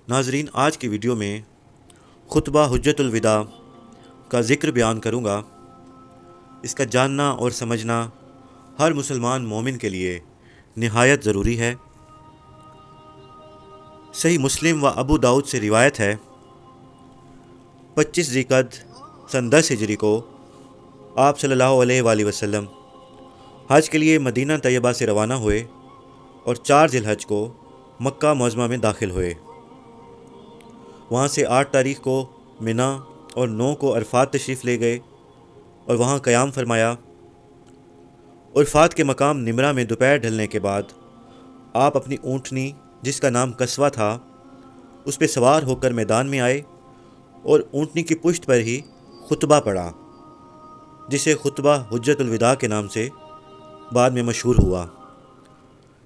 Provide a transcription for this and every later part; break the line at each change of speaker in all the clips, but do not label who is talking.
ناظرین، آج کی ویڈیو میں خطبہ حجت الوداع کا ذکر بیان کروں گا۔ اس کا جاننا اور سمجھنا ہر مسلمان مومن کے لیے نہایت ضروری ہے۔ صحیح مسلم و ابو داؤد سے روایت ہے، 25 ذی القعدہ سن 10 ہجری کو آپ صلی اللہ علیہ وآلہ وسلم حج کے لیے مدینہ طیبہ سے روانہ ہوئے اور 4 ذی الحج کو مکہ معظمہ میں داخل ہوئے۔ وہاں سے 8 تاریخ کو منا اور 9 کو عرفات تشریف لے گئے اور وہاں قیام فرمایا۔ عرفات کے مقام نمرہ میں دوپہر ڈھلنے کے بعد آپ اپنی اونٹنی جس کا نام قصوہ تھا اس پہ سوار ہو کر میدان میں آئے اور اونٹنی کی پشت پر ہی خطبہ پڑھا، جسے خطبہ حجت الوداع کے نام سے بعد میں مشہور ہوا۔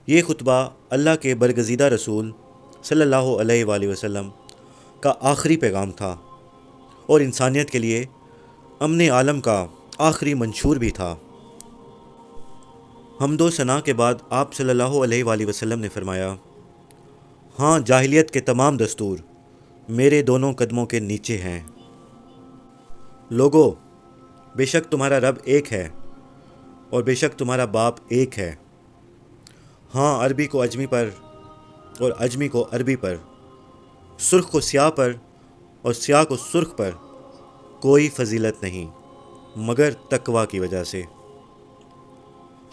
یہ خطبہ اللہ کے برگزیدہ رسول صلی اللہ علیہ وآلہ وسلم کا آخری پیغام تھا اور انسانیت کے لیے امن عالم کا آخری منشور بھی تھا۔ حمد و ثنا کے بعد آپ صلی اللہ علیہ وآلہ وسلم نے فرمایا، ہاں، جاہلیت کے تمام دستور میرے دونوں قدموں کے نیچے ہیں۔ لوگو، بے شک تمہارا رب ایک ہے اور بے شک تمہارا باپ ایک ہے۔ ہاں، عربی کو اجمی پر اور اجمی کو عربی پر، سرخ کو سیاہ پر اور سیاہ کو سرخ پر کوئی فضیلت نہیں مگر تقوی کی وجہ سے۔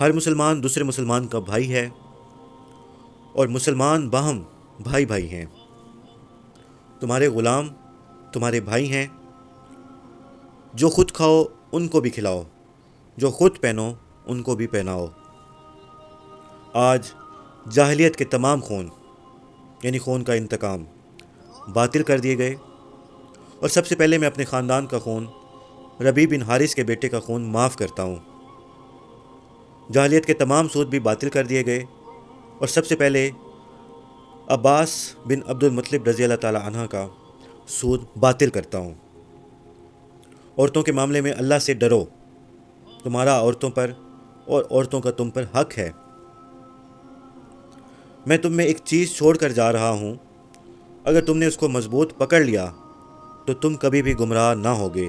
ہر مسلمان دوسرے مسلمان کا بھائی ہے اور مسلمان باہم بھائی بھائی ہیں۔ تمہارے غلام تمہارے بھائی ہیں، جو خود کھاؤ ان کو بھی کھلاؤ، جو خود پہنو ان کو بھی پہناؤ۔ آج جاہلیت کے تمام خون یعنی خون کا انتقام باطل کر دیے گئے، اور سب سے پہلے میں اپنے خاندان کا خون، ربیع بن حارث کے بیٹے کا خون معاف کرتا ہوں۔ جاہلیت کے تمام سود بھی باطل کر دیے گئے، اور سب سے پہلے عباس بن عبد المطلب رضی اللہ تعالی عنہ کا سود باطل کرتا ہوں۔ عورتوں کے معاملے میں اللہ سے ڈرو، تمہارا عورتوں پر اور عورتوں کا تم پر حق ہے۔ میں تم میں ایک چیز چھوڑ کر جا رہا ہوں، اگر تم نے اس کو مضبوط پکڑ لیا تو تم کبھی بھی گمراہ نہ ہوگے،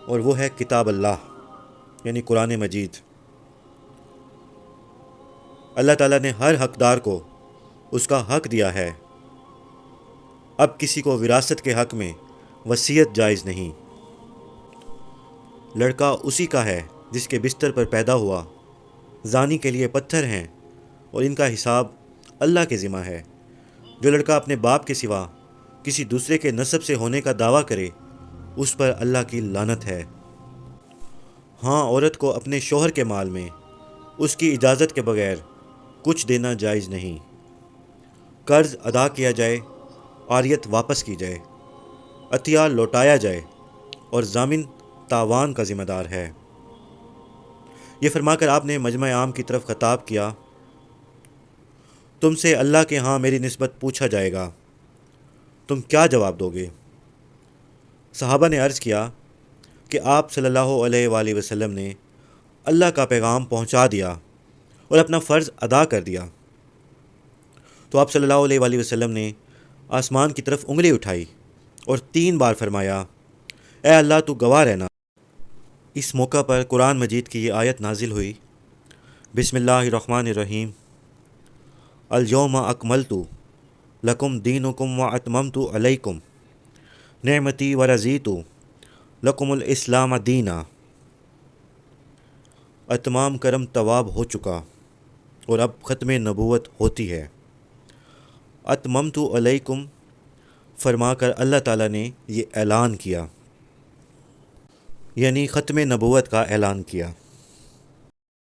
اور وہ ہے کتاب اللہ یعنی قرآن مجید۔ اللہ تعالیٰ نے ہر حقدار کو اس کا حق دیا ہے۔ اب کسی کو وراثت کے حق میں وصیت جائز نہیں۔ لڑکا اسی کا ہے جس کے بستر پر پیدا ہوا۔ زانی کے لیے پتھر ہیں اور ان کا حساب اللہ کے ذمہ ہے۔ جو لڑکا اپنے باپ کے سوا کسی دوسرے کے نسب سے ہونے کا دعویٰ کرے اس پر اللہ کی لعنت ہے۔ ہاں، عورت کو اپنے شوہر کے مال میں اس کی اجازت کے بغیر کچھ دینا جائز نہیں۔ قرض ادا کیا جائے، عاریت واپس کی جائے، عطیہ لوٹایا جائے، اور ضامن تاوان کا ذمہ دار ہے۔ یہ فرما کر آپ نے مجمع عام کی طرف خطاب کیا، تم سے اللہ کے ہاں میری نسبت پوچھا جائے گا، تم کیا جواب دو گے؟ صحابہ نے عرض کیا کہ آپ صلی اللہ علیہ وآلہ وسلم نے اللہ کا پیغام پہنچا دیا اور اپنا فرض ادا کر دیا۔ تو آپ صلی اللہ علیہ وآلہ وسلم نے آسمان کی طرف انگلی اٹھائی اور 3 بار فرمایا، اے اللہ تو گواہ رہنا۔ اس موقع پر قرآن مجید کی یہ آیت نازل ہوئی، بسم اللہ الرحمن الرحیم، الیوم اکملت لکم دینکم واتممت علیکم نعمتی ورضیت لکم الاسلام دینا۔ اتمام کرم طواب ہو چکا اور اب ختم نبوت ہوتی ہے۔ اتممت علیکم فرما کر اللہ تعالیٰ نے یہ اعلان کیا، یعنی ختم نبوت کا اعلان کیا۔